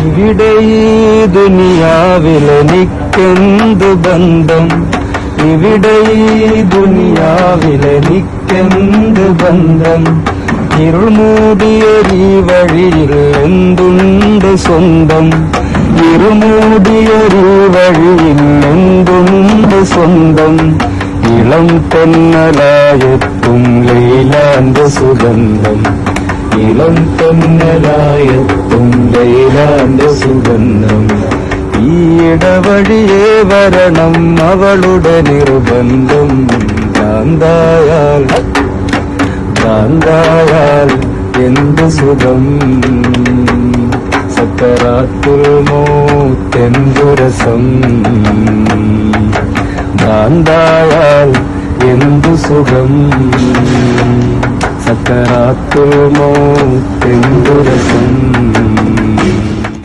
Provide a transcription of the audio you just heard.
ഇവിടെ ഈ ദുനിയാവിലെനിക്കെന്ത് ബന്ധം, ഇവിടെ ഈ ദുനിയാവിലെനിക്കെന്ത് ബന്ധം. ഇരുൾ മൂടിയൊരീ വഴിയിൽ എന്തുണ്ട് സ്വന്തം, ഇരുൾ മൂടിയൊരീ വഴിയിൽ എന്തുണ്ട് സ്വന്തം. ഇളം തെന്നലായെത്തും ലൈലാന്റെ സുഗന്ധം, ഇളം തെന്നലായെത്തും ലൈലാന്റെ സുഗന്ധം. ഈ ഇടവഴിയേ വരണം അവളുടെ നിർബന്ധം. ഭ്രാന്തായാൽ ഭ്രാന്തായാൽ എന്ത് സുഖം, സക്കറാത്തുൽ മൗത്തെന്തു രസം. ഭ്രാന്തായാൽ എന്തു സുഖം, സക്കറാത്തുൽ മൗത്തെന്തു രസം.